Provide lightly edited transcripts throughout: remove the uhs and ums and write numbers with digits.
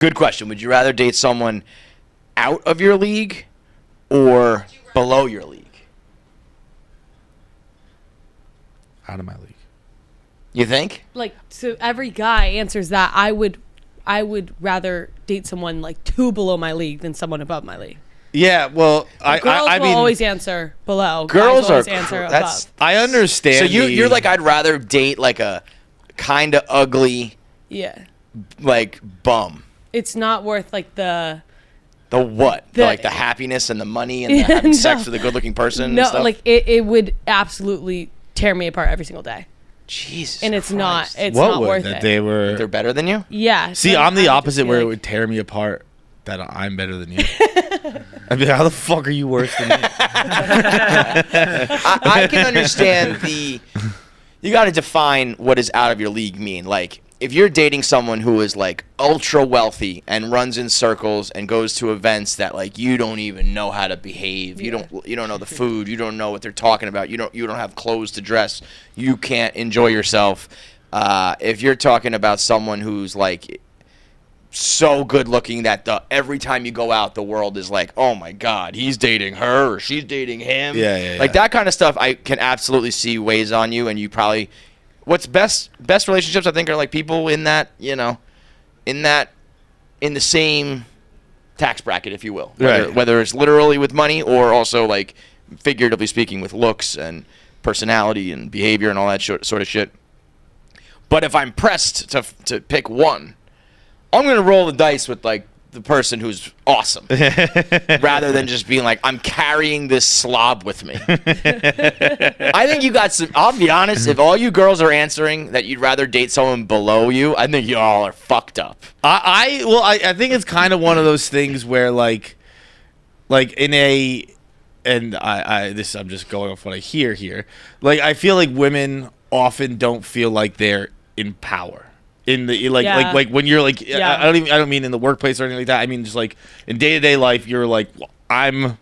Good question. Would you rather date someone out of your league or below your league? Out of my league. You think? Like, so every guy answers that. I would rather date someone like 2 below my league than someone above my league. Yeah, well, girls will always answer below. Girls guys will always are answer that's above. I understand. So you're like, I'd rather date like a kind of ugly, like bum. It's not worth like the what? Like the happiness and the money and the having sex with a good-looking person. No, and stuff? like it would absolutely tear me apart every single day. Jesus. And it's Christ. not. It's what not would, worth that it. They're better than you? Yeah. See, I'm the opposite, where it would tear me apart that I'm better than you. I'd be like, how the fuck are you worse than me? I can understand you got to define what does out of your league mean. Like, if you're dating someone who is like ultra wealthy and runs in circles and goes to events that like you don't even know how to behave, you don't know the food, you don't know what they're talking about, you don't have clothes to dress, you can't enjoy yourself. If you're talking about someone who's like so good looking that every time you go out, the world is like, oh my God, he's dating her or she's dating him. Like that kind of stuff, I can absolutely see weighs on you, and you probably. What's best relationships, I think, are like people in that, in the same tax bracket, if you will. Whether it's literally with money or also like figuratively speaking with looks and personality and behavior and all that sort of shit. But if I'm pressed to pick one, I'm going to roll the dice with like the person who's awesome rather than just being like, I'm carrying this slob with me. I think you got some. I'll be honest, if all you girls are answering that you'd rather date someone below you, I think y'all are fucked up. I think it's kind of one of those things where like in a, and I'm just going off what I hear here. Like, I feel like women often don't feel like they're in power. In the like when you're like I don't mean in the workplace or anything like that. I mean just like in day-to-day life, you're like, well, I'm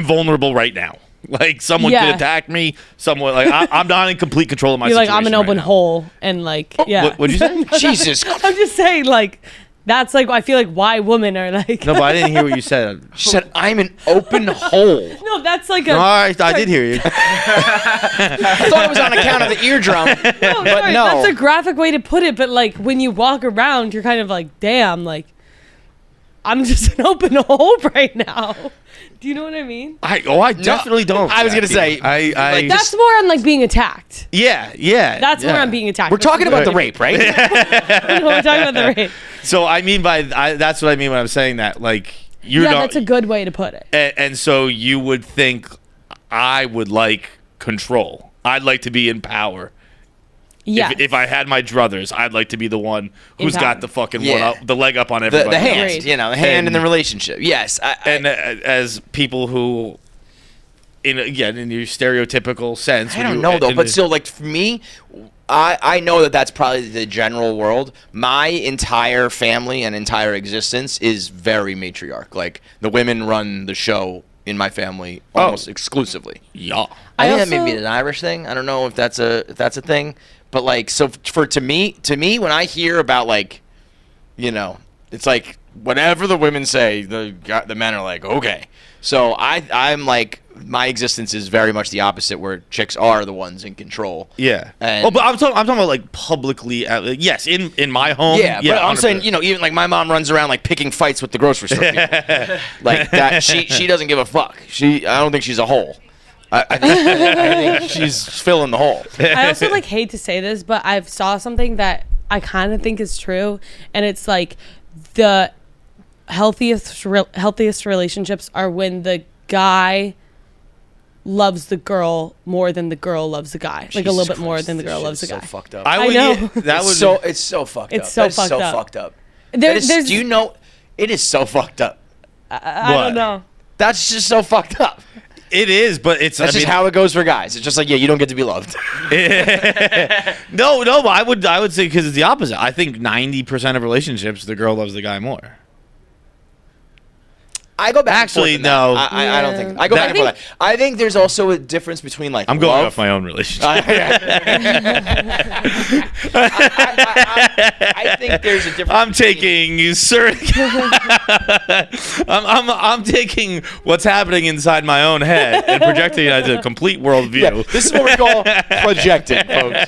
vulnerable right now. Like someone could attack me. Someone like I'm not in complete control of my situation. You're like, I'm an open hole, and like What'd you say? Jesus. I'm just saying, like, that's like, I feel like why women are like. No, but I didn't hear what you said. She said, I'm an open hole. No, that's like a. No, I did hear you. I thought it was on account of the eardrum. No, that's a graphic way to put it. But like when you walk around, you're kind of like, damn, like I'm just an open hole right now. Do you know what I mean? I definitely don't. I was gonna say, like, that's more on like being attacked. Yeah. That's more on being attacked. We're talking about the rape, right? No, we're talking about the rape. So I mean that's what I mean when I'm saying that. Like that's a good way to put it. And so you would think I would like control. I'd like to be in power. Yeah. If I had my druthers, I'd like to be the one who's got the fucking one up, the leg up on everybody. The hand, the hand in the relationship. Yes. As people who, in your stereotypical sense. I don't know though, but still, like for me, I know that's probably the general world. My entire family and entire existence is very matriarch. Like the women run the show in my family almost exclusively. Yeah. I think that may be an Irish thing. I don't know if that's a thing. But like, so to me, when I hear about like, it's like whatever the women say, the men are like, okay. So I'm like, my existence is very much the opposite, where chicks are the ones in control. Yeah. And but I'm talking about like publicly. Yes, in my home. Yeah, but I'm 100%. Saying, even like my mom runs around like picking fights with the grocery store people. Like that. She doesn't give a fuck. I don't think she's a hole. I think she's filling the hole. I also like hate to say this, but I've saw something that I kind of think is true, and it's like the healthiest relationships are when the guy loves the girl more than the girl loves the guy, like a little bit more than the girl loves the guy. So fucked up. I know. It's so fucked up. It's so fucked up. Do you know? It is so fucked up. I don't know. That's just so fucked up. It is, but that's just how it goes for guys. It's just like, you don't get to be loved. No, but I would say because it's the opposite. I think 90% of relationships, the girl loves the guy more. I go back. Actually, and forth on that. no. I don't think I go back and forth. I think there's also a difference between like. I'm going love. off my own relationship. I think there's a difference. I'm taking I'm taking what's happening inside my own head and projecting it as a complete worldview. Yeah, this is what we call projecting, folks.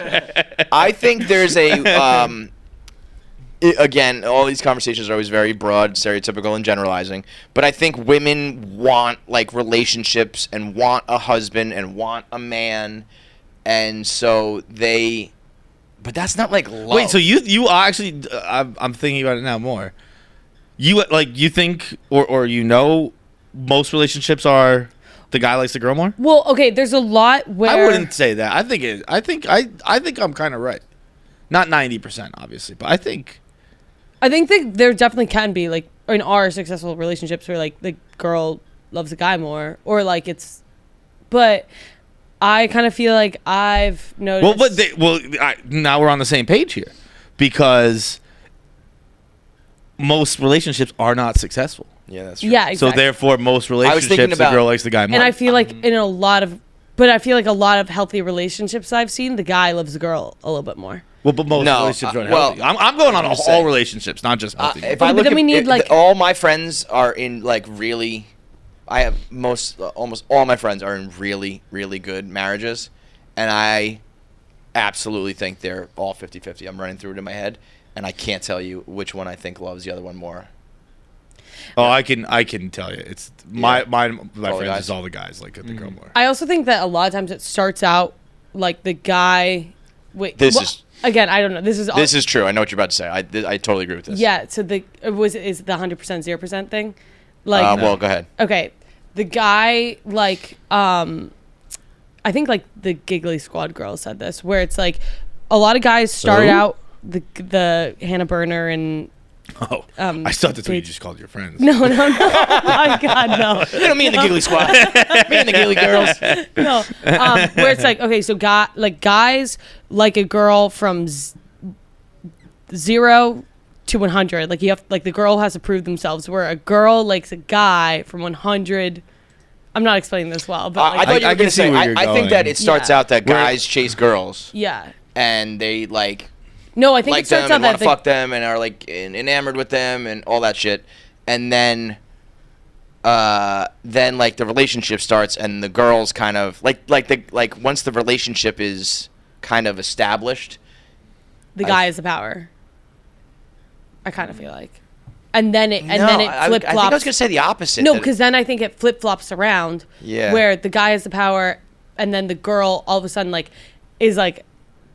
I think there's a. Again, all these conversations are always very broad, stereotypical, and generalizing. But I think women want like relationships and want a husband and want a man, and so they. But that's not like love. Wait, so you are actually? I'm thinking about it now more. You think or most relationships are the guy likes the girl more? Well, okay, there's a lot where I wouldn't say that. I think I'm kind of right. Not 90%, obviously, but I think that there definitely can be like in our successful relationships where like the girl loves the guy more, or like it's. But I kind of feel like I've noticed. Now we're on the same page here, because most relationships are not successful. Yeah, that's true. Yeah, exactly. So therefore, most relationships, the girl likes the guy more. And I feel like a lot of healthy relationships I've seen, the guy loves the girl a little bit more. Well, but most relationships aren't healthy. I'm going on all relationships, not just healthy. If I look at all my friends are in like really, I have almost all my friends are in really, really good marriages, and I absolutely think they're all 50-50. I'm running through it in my head, and I can't tell you which one I think loves the other one more. Oh, I can tell you. It's my friends is all the guys like the girl more. I also think that a lot of times it starts out like the guy. Again, I don't know. This is true. I know what you're about to say. I totally agree with this. Yeah. So is the 100% 0% thing? Like, well, go ahead. Okay, the guy like I think like the Giggly Squad girl said this, where it's like a lot of guys start out the Hannah Burner and. Oh, I thought that's what you just called your friends. No. Oh my God, no. You know, me and the Giggly Squad. Me and the Giggly Girls. No. Where it's like, okay, so guys like a girl from 0 to 100. Like the girl has to prove themselves. Where a girl likes a guy from 100. I'm not explaining this well, but I thought you were going to say. I think that it starts out that guys chase girls. Yeah. And they like. No, I think like it starts them out and that want to fuck them and are like enamored with them and all that shit, and then like the relationship starts and the girls kind of like once the relationship is kind of established, the guy has the power. I kind of feel like, and then it flip flops. I think I was gonna say the opposite. No, because then I think it flip flops around. Yeah. Where the guy has the power, and then the girl all of a sudden like is like.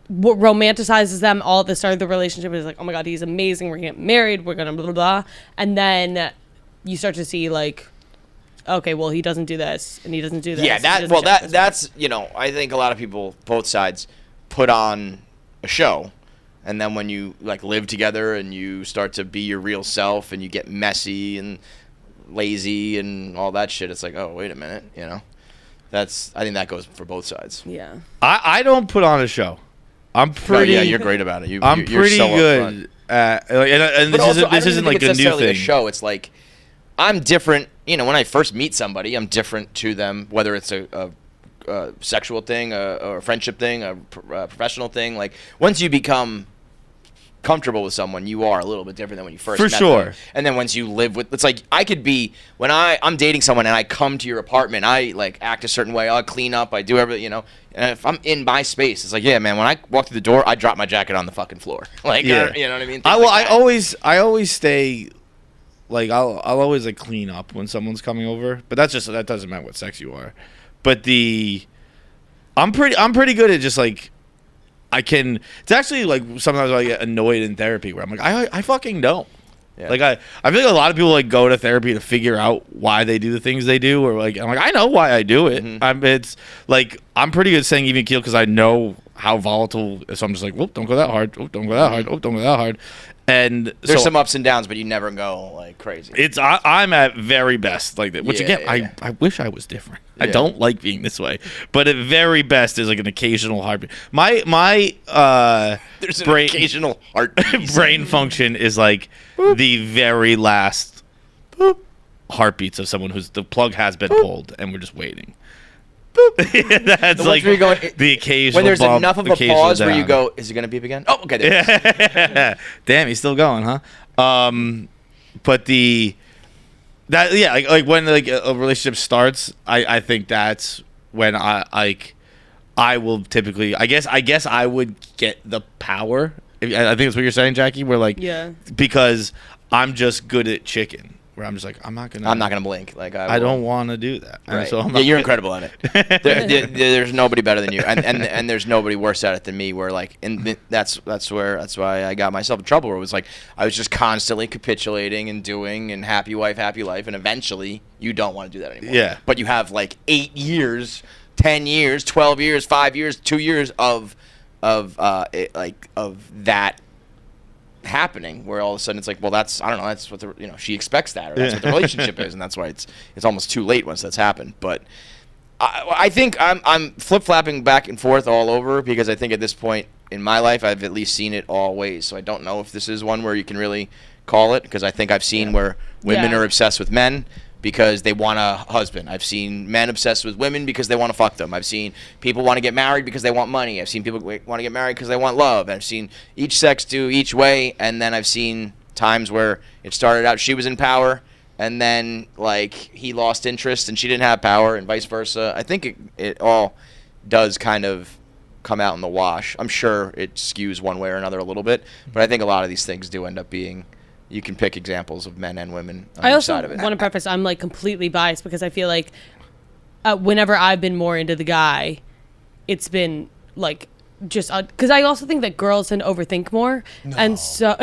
What romanticizes them all at the start of the relationship is like, oh my God, he's amazing, we're gonna get married, we're gonna blah blah blah, and then you start to see like, okay, well he doesn't do this and he doesn't do this. Yeah, that's I think a lot of people, both sides, put on a show, and then when you like live together and you start to be your real self and you get messy and lazy and all that shit, it's like, oh wait a minute, I think that goes for both sides. Yeah. I don't put on a show. I'm pretty. Oh, yeah, you're great about it. You're pretty so good. And this isn't like a new thing. A show. It's like I'm different. When I first meet somebody, I'm different to them. Whether it's a sexual thing, or a friendship thing, a professional thing. Like once you become comfortable with someone, you are a little bit different than when you first met them. And then once you live with, it's like I could be when I'm dating someone and I come to your apartment, I like act a certain way. I'll clean up. I do everything. And if I'm in my space, it's like, yeah, man. When I walk through the door, I drop my jacket on the fucking floor. Like, yeah. You know what I mean? I always stay. Like I'll always like clean up when someone's coming over, but that doesn't matter what sex you are. But I'm pretty good at just like. It's actually like sometimes I get annoyed in therapy where I'm like, I fucking don't. Yeah. Like I feel like a lot of people like go to therapy to figure out why they do the things they do, or like I'm like I know why I do it. Mm-hmm. It's like I'm pretty good at saying even keel because I know how volatile. So I'm just like, whoop, don't go that hard. Whoop, don't go that hard. Whoop, don't go that hard. And there's some ups and downs, but you never go like crazy. I'm at very best like that. Which I wish I was different. Yeah. I don't like being this way, but at very best is like an occasional heartbeat. My there's an occasional heartbeat. Brain function is like the very last boop, heartbeats of someone who's the plug has been pulled and we're just waiting. Boop. That's The like ones where you're going- the occasional when there's bump, enough of a occasional pause where you down. go, is it going to beep again? Oh, okay. There it is. Damn, he's still going, huh? But like when like a relationship starts, I think that's when I will typically I guess I would get the power. I think that's what you're saying, Jackie. Where like because I'm just good at chicken. Where I'm just like I'm not gonna blink. Like I don't want to do that. Right. So you're incredible at it. There's nobody better than you, and there's nobody worse at it than me. Where like, and that's why I got myself in trouble. Where it was like I was just constantly capitulating and doing and happy wife, happy life, and eventually you don't want to do that anymore. Yeah. But you have like 8 years, 10 years, 12 years, 5 years, 2 years of that happening, where all of a sudden it's like, well, that's I don't know, that's what she expects that, or that's what the relationship is, and that's why it's almost too late once that's happened. But I think I'm flip-flopping back and forth all over, because I think at this point in my life I've at least seen it all ways. So I don't know if this is one where you can really call it, because I think I've seen where women are obsessed with men because they want a husband. I've seen men obsessed with women because they want to fuck them. I've seen people want to get married because they want money. I've seen people want to get married because they want love. I've seen each sex do each way, and then I've seen times where it started out she was in power, and then like he lost interest and she didn't have power, and vice versa. I think it all does kind of come out in the wash. I'm sure it skews one way or another a little bit, but I think a lot of these things do end up being. You can pick examples of men and women on I each side of it. also want to preface, I'm like completely biased, because I feel like whenever I've been more into the guy, it's been like just because I also think that girls tend to overthink more, and so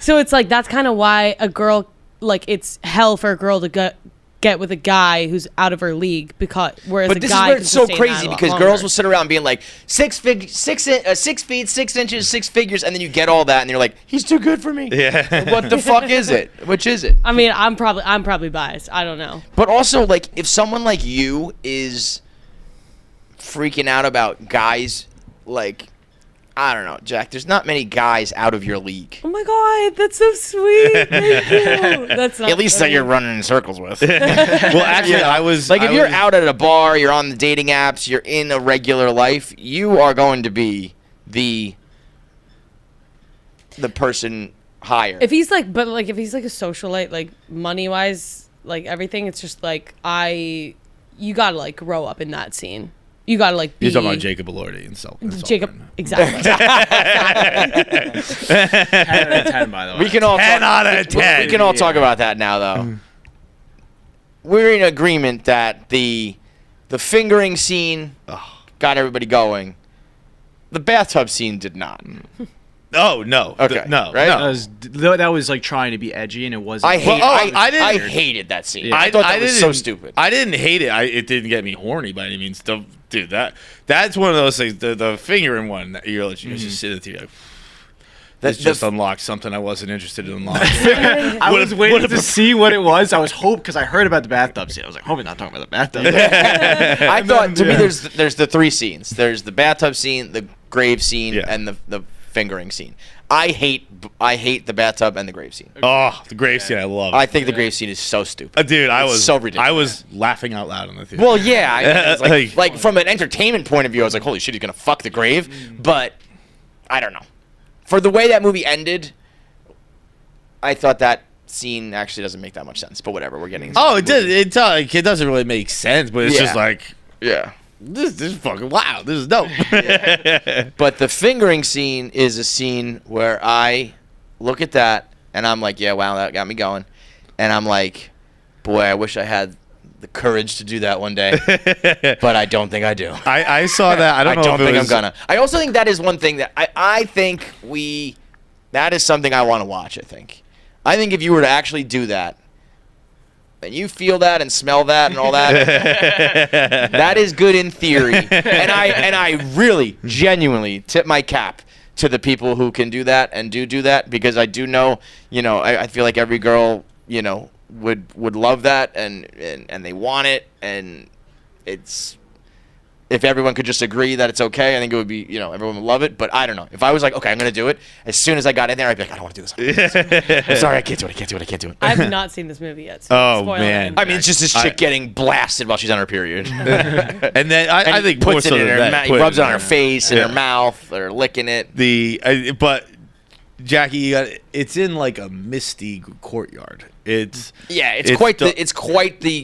so it's like that's kind of why a girl, like, it's hell for a girl to get with a guy who's out of her league, because whereas but a this guy is where it's so can sustain crazy, that a lot because longer. girls will sit around being like 6 feet 6 inches 6 figures, and then you get all that and you're like, he's too good for me. Yeah. What the fuck is it? Which is it? I mean, I'm probably biased. I don't know. But also, like, if someone like you is freaking out about guys, like, I don't know, Jack, there's not many guys out of your league. Oh my god, that's so sweet. Thank you. That's not At least that you're running in circles with. Well, actually, I was Like, if I you're was- out at a bar, you're on the dating apps, you're in a regular life, you are going to be the person higher. If he's like, but like, if he's like a socialite, like money wise, like everything, it's just like you gotta like grow up in that scene. You gotta like be. You're talking about Jacob Elordi and so. Jacob, exactly. 10 out of 10, by the way. We can all 10 talk, out of 10. We can all talk about that now, though. We're in agreement that the fingering scene got everybody going. The bathtub scene did not. Oh no. Okay, No. right? No. That was like trying to be edgy, and it wasn't. I didn't- hated that scene. Yeah. I thought that was so stupid. I didn't hate it. It didn't get me horny by any means. Dude, that's one of those things. The fingering one that you're just sitting there. Like, this just unlocked something I wasn't interested in unlocking. I was waiting to see what it was. I was because I heard about the bathtub scene. I was like, hope he's not talking about the bathtub. I thought, to me, there's the three scenes. There's the bathtub scene, the grave scene, and the fingering scene. I hate the bathtub and the grave scene. Oh, the grave scene, I love. I think the grave scene is so stupid. Dude, It's so ridiculous. I was laughing out loud on the theater. Well, yeah, it's Like- like from an entertainment point of view, I was like, holy shit, he's gonna fuck the grave. But I don't know. For the way that movie ended, I thought that scene actually doesn't make that much sense. But whatever, we're getting. Oh, it did. It doesn't really make sense, but it's just like, yeah. this is fucking wow. This is dope. But the fingering scene is a scene where I look at that and I'm like, yeah, wow, that got me going. And I'm like, boy, I wish I had the courage to do that one day. But I don't think I do. I saw that. I don't know if it think was, I'm gonna. I also think that is one thing that I think that is something I want to watch, I think if you were to actually do that, and you feel that and smell that and all that, that is good in theory. And I really, genuinely tip my cap to the people who can do that and do that, because I do know, I feel like every girl, would love that and they want it, and it's If everyone could just agree that it's okay, I think it would be, everyone would love it. But I don't know. If I was like, okay, I'm going to do it, as soon as I got in there, I'd be like, I don't want to do this. I'm sorry, I can't do it. I've not seen this movie yet. So Oh, spoiler man. alert. I mean, it's just this chick getting blasted while she's on her period. And then I And think he more puts so it in than her that, he put rubs it in on her face and her mouth, or licking it. But Jackie, it's in like a misty courtyard. It's quite the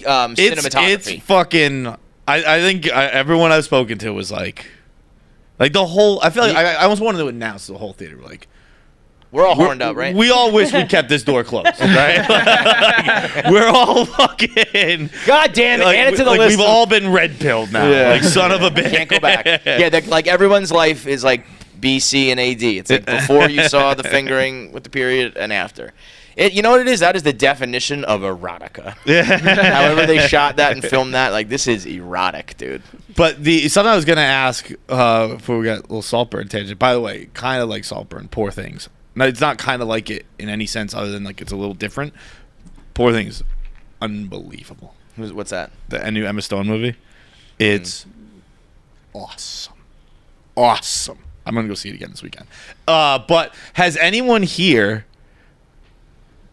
cinematography. It's fucking. I think everyone I've spoken to was like the whole. I feel like I almost wanted to announce to the whole theater, like, we're all horned up, right? We all wish we kept this door closed, right? Like, we're all fucking. God damn it! Add it to the list. We've all been red pilled now. Yeah. Like, son of a bitch. Can't go back. Yeah, like everyone's life is like BC and AD. It's like before you saw the fingering with the period and after. You know what it is? That is the definition of erotica. However they shot that and filmed that, like, this is erotic, dude. But something I was gonna ask before we got a little Saltburn tangent. By the way, kind of like Saltburn, Poor Things. No, it's not kind of like it in any sense other than like it's a little different. Poor Things, unbelievable. What's that? The new Emma Stone movie. It's awesome. I'm gonna go see it again this weekend. But has anyone here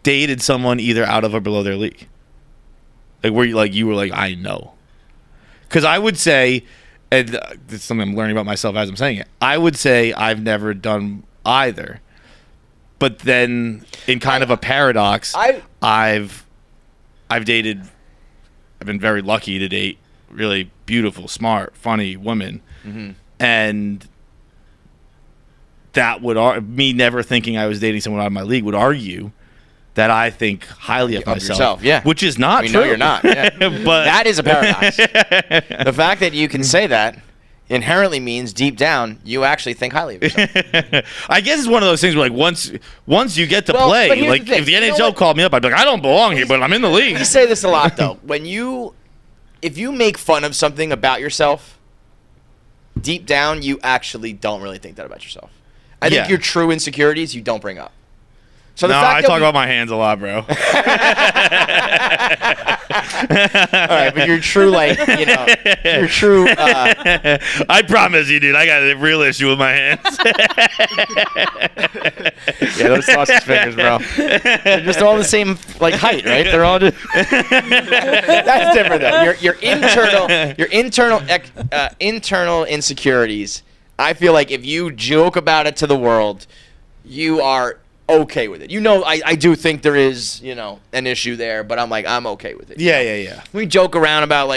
dated someone either out of or below their league? Like, where you were like, I know. Because I would say, and this is something I'm learning about myself as I'm saying it, I would say I've never done either. But then, in kind of a paradox, I've dated. I've been very lucky to date really beautiful, smart, funny women, and that would me never thinking I was dating someone out of my league would argue that I think highly of myself, yeah, which is not true. No, you're not. Yeah. But that is a paradox. The fact that you can say that inherently means deep down you actually think highly of yourself. I guess it's one of those things where, like, once you get to play, like, if the NHL called me up, I'd be like, I don't belong here, but I'm in the league. We say this a lot, though. If you make fun of something about yourself, deep down you actually don't really think that about yourself. I think your true insecurities you don't bring up. So I talk about my hands a lot, bro. All right, but you're true, you're true. I promise you, dude. I got a real issue with my hands. Yeah, those sausage fingers, bro. They're just all the same, height, right? They're all just. That's different, though. Your internal insecurities. I feel like if you joke about it to the world, you are okay with it. I do think there is, an issue there, but I'm okay with it. Yeah. We joke around about,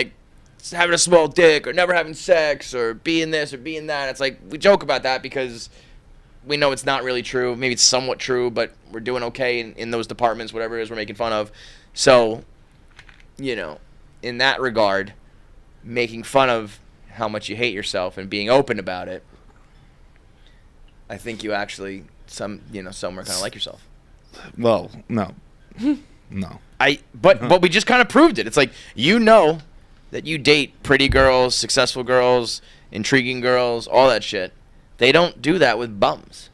having a small dick or never having sex or being this or being that. It's we joke about that because we know it's not really true. Maybe it's somewhat true, but we're doing okay in those departments, whatever it is we're making fun of. So, in that regard, making fun of how much you hate yourself and being open about it, I think you actually somewhere kind of like yourself. Well, no. But we just kind of proved it. It's that you date pretty girls, successful girls, intriguing girls, all that shit. They don't do that with bums.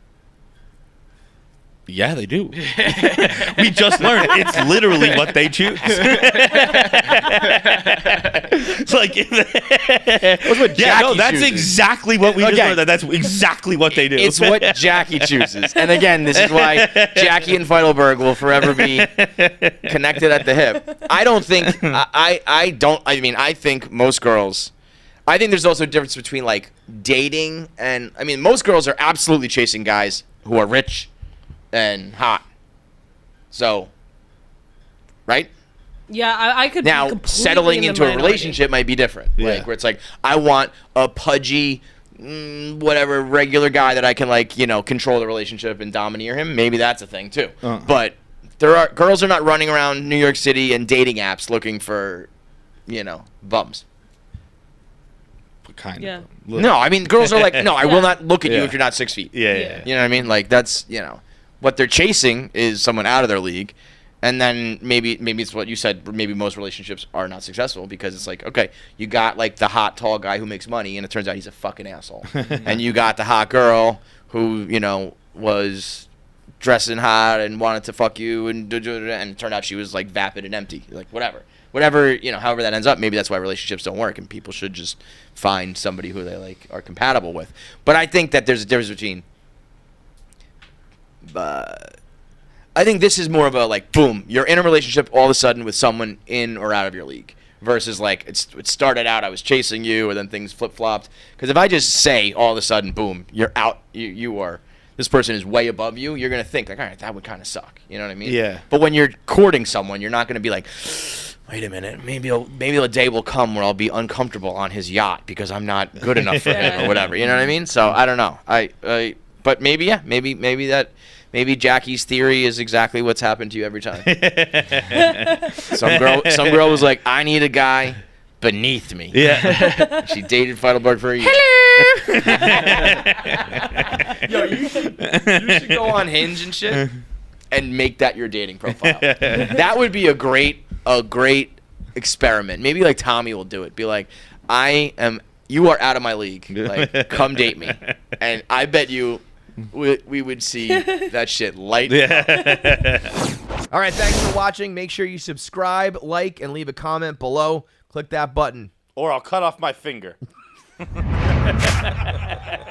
Yeah, they do. We just learned it's literally what they choose. It's that's exactly what we just learned. That's exactly what they do. It's what Jackie chooses. And again, this is why Jackie and Feitelberg will forever be connected at the hip. I don't think I think most girls. I think there's also a difference between dating and most girls are absolutely chasing guys who are rich and hot. So, right? Yeah, I could now be settling in into the a minority. relationship might be different. Yeah. Where it's I want a pudgy, whatever regular guy that I can control the relationship and domineer him. Maybe that's a thing too. But girls are not running around New York City and dating apps looking for, bums. Kind Yeah. of. No, girls are no, I will not look at you if you're not 6 feet. Yeah. You know what I mean? That's, what they're chasing is someone out of their league. And then maybe it's what you said, maybe most relationships are not successful because it's okay, you got the hot, tall guy who makes money and it turns out he's a fucking asshole. And you got the hot girl who, was dressing hot and wanted to fuck you, and it turned out she was like vapid and empty. Like whatever, you know, however that ends up. Maybe that's why relationships don't work, and people should just find somebody who they like are compatible with. But I think that there's a difference between. I think this is more of a like, boom, you're in a relationship all of a sudden with someone in or out of your league, versus like it started out I was chasing you, or then things flip flopped. Because if I just say all of a sudden, boom, you're out, you are. This person is way above you, you're going to think, like, all right, that would kind of suck. You know what I mean? Yeah. But when you're courting someone, you're not going to be like, wait a minute, maybe a day will come where I'll be uncomfortable on his yacht because I'm not good enough for him or whatever. You know what I mean? So I don't know. But maybe, yeah, maybe Jackie's theory is exactly what's happened to you every time. Some girl was like, I need a guy beneath me. Yeah. She dated Feitelberg for a year. Yo, you should go on Hinge and shit and make that your dating profile. That would be a great experiment. Maybe like Tommy will do it. Be like, you are out of my league. Like, come date me. And I bet you we would see that shit light up. All right, thanks for watching. Make sure you subscribe, like, and leave a comment below. Click that button. Or I'll cut off my finger.